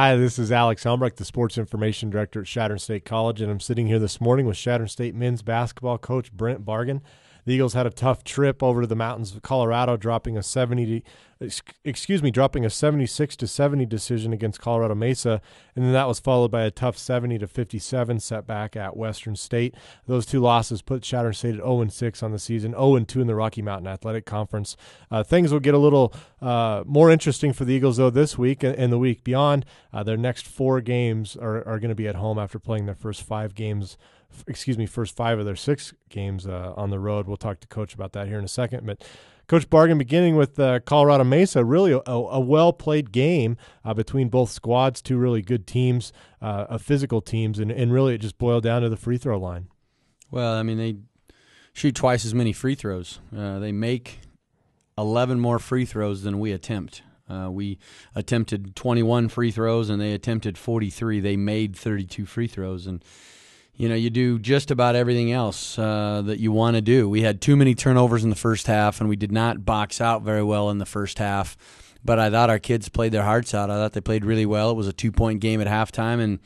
Hi, this is Alex Helmbrecht, the Sports Information Director at Chadron State College, and I'm sitting here this morning with Chadron State men's basketball coach Brent Bargan. The Eagles had a tough trip over to the mountains of Colorado, dropping a 76-70 decision against Colorado Mesa, and then that was followed by a tough 70-57 setback at Western State. Those two losses put Chadron State at 0-6 on the season, 0-2 in the Rocky Mountain Athletic Conference. Things will get a little more interesting for the Eagles, though, this week and the week beyond. Their next 4 games are going to be at home after playing their first 5 of their 6 games on the road. We'll talk to Coach about that here in a second. But Coach Bargan, beginning with Colorado Mesa, really a well-played game between both squads, 2 really good teams, physical teams, and really it just boiled down to the free throw line. Well, I mean, they shoot twice as many free throws. They make 11 more free throws than we attempt. We attempted 21 free throws, and they attempted 43. They made 32 free throws, and you do just about everything else that you want to do. We had too many turnovers in the first half, and we did not box out very well in the first half. But I thought our kids played their hearts out. I thought they played really well. It was a 2-point game at halftime, and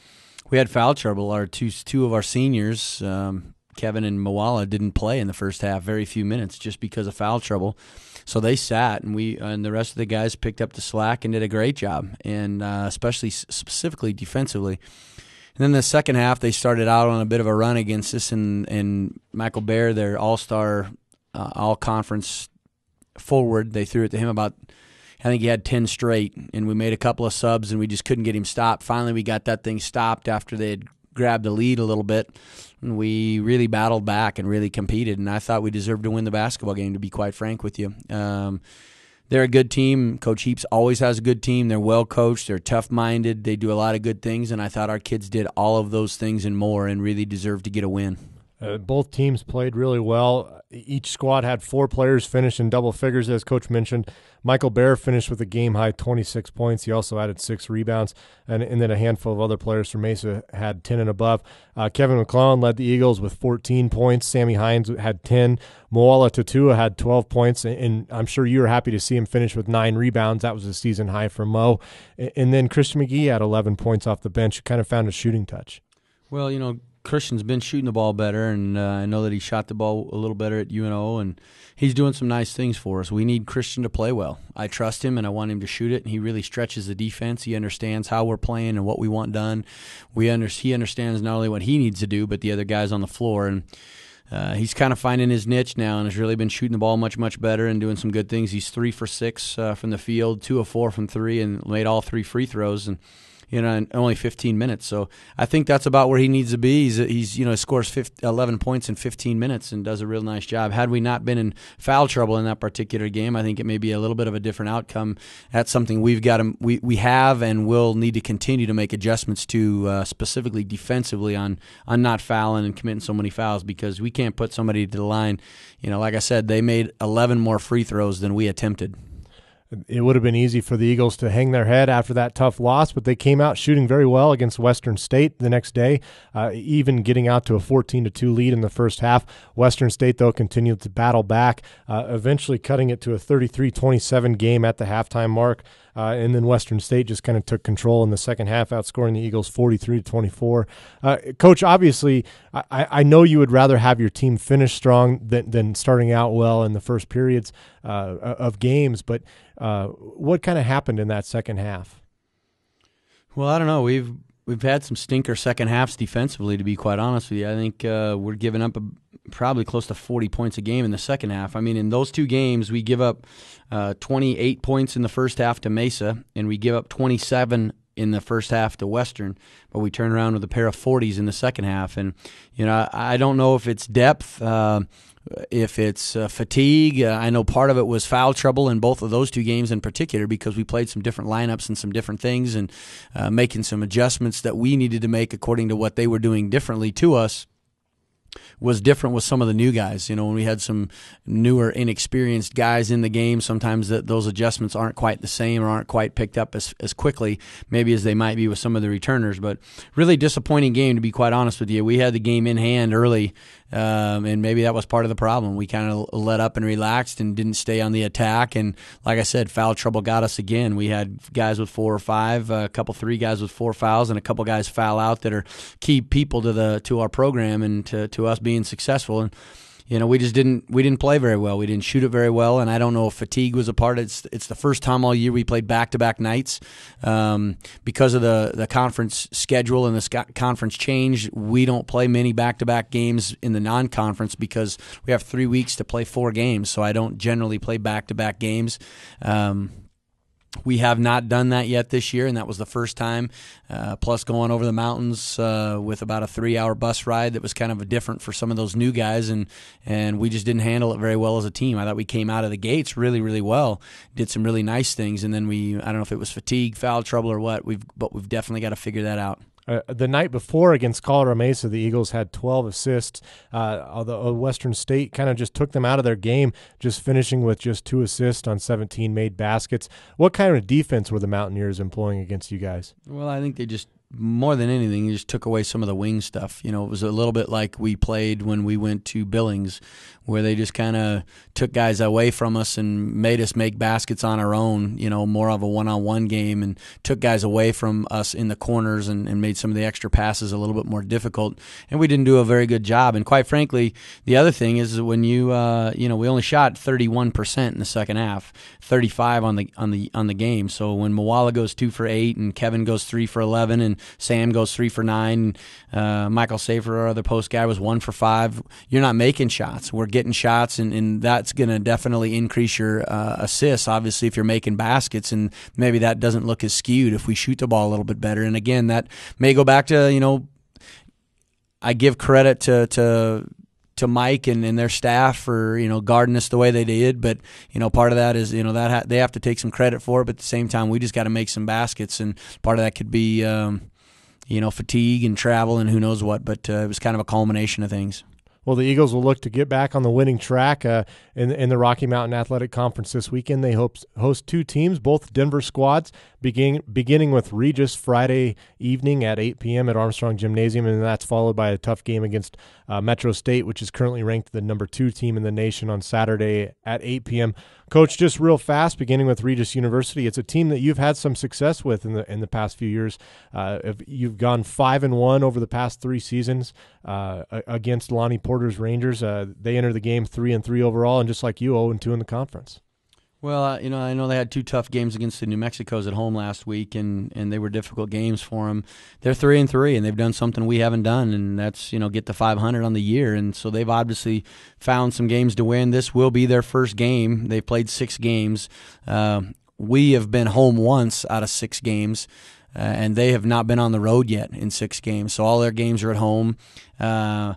we had foul trouble. Our two of our seniors, Kevin and Mawala, didn't play in the first half, very few minutes, just because of foul trouble. So they sat, and the rest of the guys picked up the slack and did a great job, and especially specifically defensively. And then the second half, they started out on a bit of a run against us, and Michael Bear, their all-star, all-conference forward, they threw it to him I think he had 10 straight, and we made a couple of subs, and we just couldn't get him stopped. Finally, we got that thing stopped after they had grabbed the lead a little bit, and we really battled back and really competed, and I thought we deserved to win the basketball game, to be quite frank with you. They're a good team. Coach Heaps always has a good team. They're well coached. They're tough-minded. They do a lot of good things, and I thought our kids did all of those things and more and really deserved to get a win. Both teams played really well. Each squad had 4 players finish in double figures, as Coach mentioned. Michael Bear finished with a game-high 26 points. He also added 6 rebounds, and then a handful of other players from Mesa had 10 and above. Kevin McClellan led the Eagles with 14 points. Sammy Hines had 10. Moala Tatua had 12 points, and I'm sure you were happy to see him finish with 9 rebounds. That was a season high for Mo. And then Christian McGee had 11 points off the bench, kind of found a shooting touch. Well, Christian's been shooting the ball better, and I know that he shot the ball a little better at UNO, and he's doing some nice things for us. We need Christian to play well. I trust him, and I want him to shoot it, and he really stretches the defense. He understands how we're playing and what we want done. He understands not only what he needs to do, but the other guys on the floor, and he's kind of finding his niche now and has really been shooting the ball much, much better and doing some good things. He's 3 for 6 from the field, 2 of 4 from 3, and made all 3 free throws, and in only 15 minutes. So I think that's about where he needs to be. He's scores 11 points in 15 minutes and does a real nice job. Had we not been in foul trouble in that particular game, I think it may be a little bit of a different outcome. That's something we have and will need to continue to make adjustments to, specifically defensively on not fouling and committing so many fouls, because we can't put somebody to the line. Like I said, they made 11 more free throws than we attempted. It would have been easy for the Eagles to hang their head after that tough loss, but they came out shooting very well against Western State the next day, even getting out to a 14-2 lead in the first half. Western State, though, continued to battle back, eventually cutting it to a 33-27 game at the halftime mark. And then Western State just kind of took control in the second half, outscoring the Eagles 43-24. Coach, obviously, I know you would rather have your team finish strong than starting out well in the first periods of games, but what kind of happened in that second half? Well, I don't know. We've had some stinker second halves defensively, to be quite honest with you. I think we're giving up probably close to 40 points a game in the second half. I mean, in those 2 games, we give up 28 points in the first half to Mesa, and we give up 27 in the first half to Western, but we turn around with a pair of 40s in the second half. And, I don't know if it's depth, if it's fatigue. I know part of it was foul trouble in both of those 2 games in particular, because we played some different lineups and some different things, and making some adjustments that we needed to make according to what they were doing differently to us was different with some of the new guys. When we had some newer, inexperienced guys in the game, sometimes those adjustments aren't quite the same or aren't quite picked up as quickly maybe as they might be with some of the returners. But really disappointing game, to be quite honest with you. We had the game in hand early and maybe that was part of the problem. We kind of let up and relaxed and didn't stay on the attack. And like I said, foul trouble got us again. We had guys with 4 or 5, a couple 3 guys with 4 fouls, and a couple guys foul out that are key people to our program and to us being successful. And we didn't play very well. We didn't shoot it very well, and I don't know if fatigue was a part. It's the first time all year we played back-to-back nights. Because of the conference schedule and the conference change, we don't play many back-to-back games in the non-conference because we have 3 weeks to play 4 games, so I don't generally play back-to-back games. We have not done that yet this year, and that was the first time, plus going over the mountains with about a 3-hour bus ride that was kind of different for some of those new guys, and we just didn't handle it very well as a team. I thought we came out of the gates really, really well, did some really nice things, and then I don't know if it was fatigue, foul trouble, or what, but we've definitely got to figure that out. The night before against Colorado Mesa, the Eagles had 12 assists. Although Western State kind of just took them out of their game, just finishing with just 2 assists on 17 made baskets. What kind of defense were the Mountaineers employing against you guys? Well, I think they just, more than anything, they just took away some of the wing stuff. It was a little bit like we played when we went to Billings, where they just kind of took guys away from us and made us make baskets on our own, more of a one-on-one game, and took guys away from us in the corners and made some of the extra passes a little bit more difficult. And we didn't do a very good job. And quite frankly, the other thing is when we only shot 31% in the second half, 35 on the game. So when Mawala goes 2 for 8 and Kevin goes 3 for 11 and Sam goes 3 for 9, Michael Safer, our other post guy, was 1 for 5, you're not making shots. We're getting shots, and that's going to definitely increase your assists, obviously, if you're making baskets, and maybe that doesn't look as skewed if we shoot the ball a little bit better. And again, that may go back to, I give credit to Mike and their staff for guarding us the way they did, but part of that is that they have to take some credit for it, but at the same time we just got to make some baskets, and part of that could be fatigue and travel and who knows what, but it was kind of a culmination of things. Well, the Eagles will look to get back on the winning track in the Rocky Mountain Athletic Conference this weekend. They host 2 teams, both Denver squads, beginning with Regis Friday evening at 8 p.m. at Armstrong Gymnasium, and that's followed by a tough game against Metro State, which is currently ranked the number 2 team in the nation, on Saturday at 8 p.m. Coach, just real fast, beginning with Regis University, it's a team that you've had some success with in the past few years. You've gone 5-1 over the past 3 seasons against Lonnie Porter's Rangers. They enter the game 3-3 overall, and just like you, 0-2 in the conference. Well, I know they had 2 tough games against the New Mexicos at home last week, and they were difficult games for them. They're 3-3, and they've done something we haven't done, and that's get to 500 on the year. And so they've obviously found some games to win. This will be their first game. They've played 6 games. We have been home once out of 6 games. And they have not been on the road yet in 6 games, so all their games are at home. I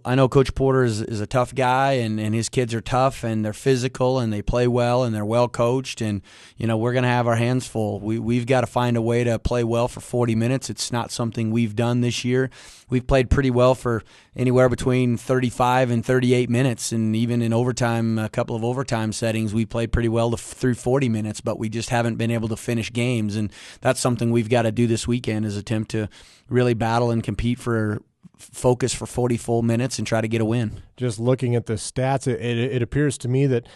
know Coach Porter is a tough guy, and his kids are tough, and they're physical, and they play well, and they're well coached, and we're going to have our hands full. We've got to find a way to play well for 40 minutes. It's not something we've done this year. We've played pretty well for anywhere between 35 and 38 minutes, and even in overtime, a couple of overtime settings, we played pretty well through 40 minutes, but we just haven't been able to finish games, and that's something we've got to do this weekend, is attempt to really battle and compete for focus for 40 full minutes and try to get a win. Just looking at the stats, it appears to me that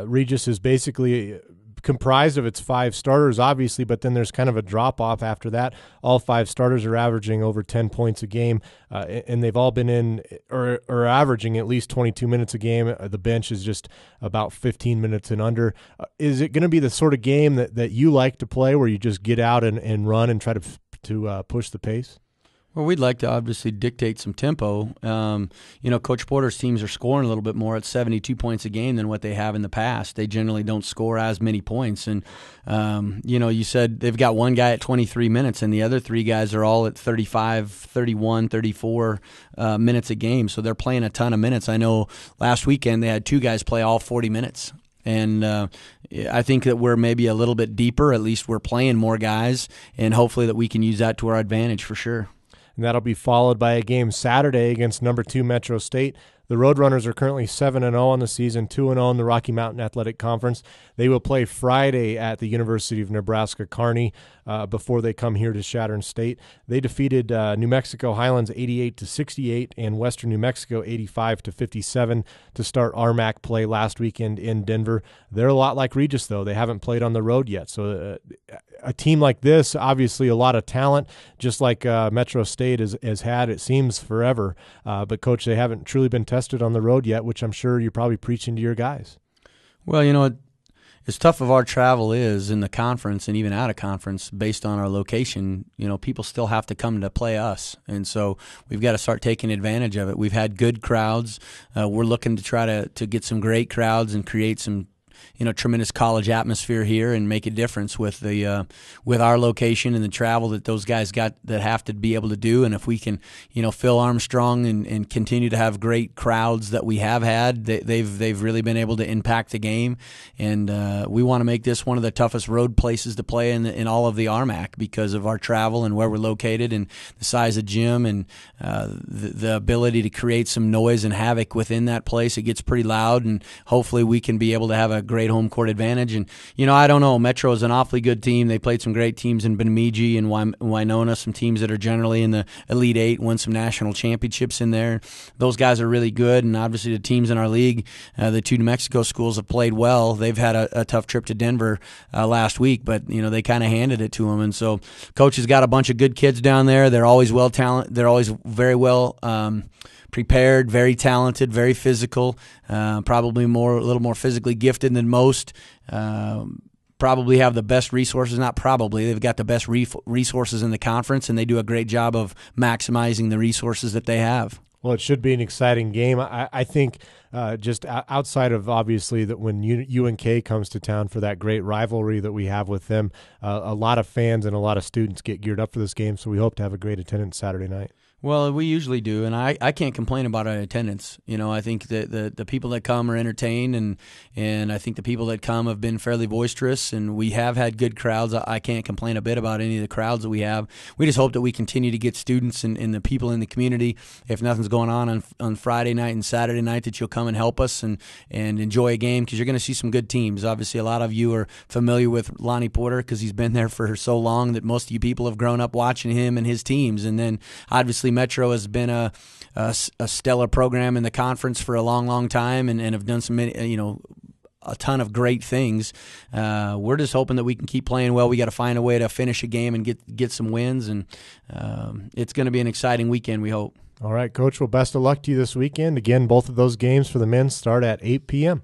Regis is basically comprised of its 5 starters, obviously, but then there's kind of a drop-off after that. All 5 starters are averaging over 10 points a game, and they've all been in or averaging at least 22 minutes a game. The bench is just about 15 minutes and under. Is it going to be the sort of game that you like to play, where you just get out and run and try to push the pace? Well, we'd like to obviously dictate some tempo. Coach Porter's teams are scoring a little bit more at 72 points a game than what they have in the past. They generally don't score as many points. And, you said they've got one guy at 23 minutes, and the other 3 guys are all at 35, 31, 34 minutes a game. So they're playing a ton of minutes. I know last weekend they had 2 guys play all 40 minutes. And I think that we're maybe a little bit deeper. At least we're playing more guys, and hopefully that we can use that to our advantage for sure. And that'll be followed by a game Saturday against number 2 Metro State. The Roadrunners are currently 7-0 on the season, 2-0 in the Rocky Mountain Athletic Conference. They will play Friday at the University of Nebraska Kearney before they come here to Shattern State. They defeated New Mexico Highlands 88-68 and Western New Mexico 85-57 to start RMAC play last weekend in Denver. They're a lot like Regis, though. They haven't played on the road yet. So a team like this, obviously a lot of talent, just like Metro State has had, it seems, forever. But, Coach, they haven't truly been tested on the road yet, which I'm sure you're probably preaching to your guys. Well, you know, as tough of our travel is in the conference and even out of conference based on our location, you know, people still have to come to play us. And so we've got to start taking advantage of it. We've had good crowds. We're looking to try to get some great crowds and create some, you know, tremendous college atmosphere here and make a difference with the with our location and the travel that those guys got that have to be able to do. And if we can, you know, Phil Armstrong and continue to have great crowds that we have had, they've really been able to impact the game. And we want to make this one of the toughest road places to play in all of the RMAC because of our travel and where we're located and the size of gym and the ability to create some noise and havoc within that place. It gets pretty loud, and hopefully we can be able to have a great home court advantage. And, you know, I don't know. Metro is an awfully good team. They played some great teams in Bemidji and Winona, some teams that are generally in the Elite Eight, won some national championships in there. Those guys are really good, and obviously the teams in our league, the two New Mexico schools have played well. They've had a tough trip to Denver last week, but, you know, they kind of handed it to them. And so Coach has got a bunch of good kids down there. They're always They're always very well prepared, very talented, very physical, probably a little more physically gifted than most. Probably have the best resources. Not probably. They've got the best resources in the conference, and they do a great job of maximizing the resources that they have. Well, it should be an exciting game. I think just outside of obviously that when UNK comes to town for that great rivalry that we have with them, a lot of fans and a lot of students get geared up for this game, so we hope to have a great attendance Saturday night. Well, we usually do, and I can't complain about our attendance. You know, I think that the people that come are entertained, and I think the people that come have been fairly boisterous, and we have had good crowds. I can't complain a bit about any of the crowds that we have. We just hope that we continue to get students and the people in the community, if nothing's going on Friday night and Saturday night, that you'll come and help us and enjoy a game, because you're going to see some good teams. Obviously, a lot of you are familiar with Lonnie Porter because he's been there for so long that most of you people have grown up watching him and his teams. And then, obviously, Metro has been a stellar program in the conference for a long, long time and have done some, you know, a ton of great things. We're just hoping that we can keep playing well. We got to find a way to finish a game and get some wins, and it's going to be an exciting weekend, we hope. All right, Coach. Well, best of luck to you this weekend. Again, both of those games for the men start at 8 p.m.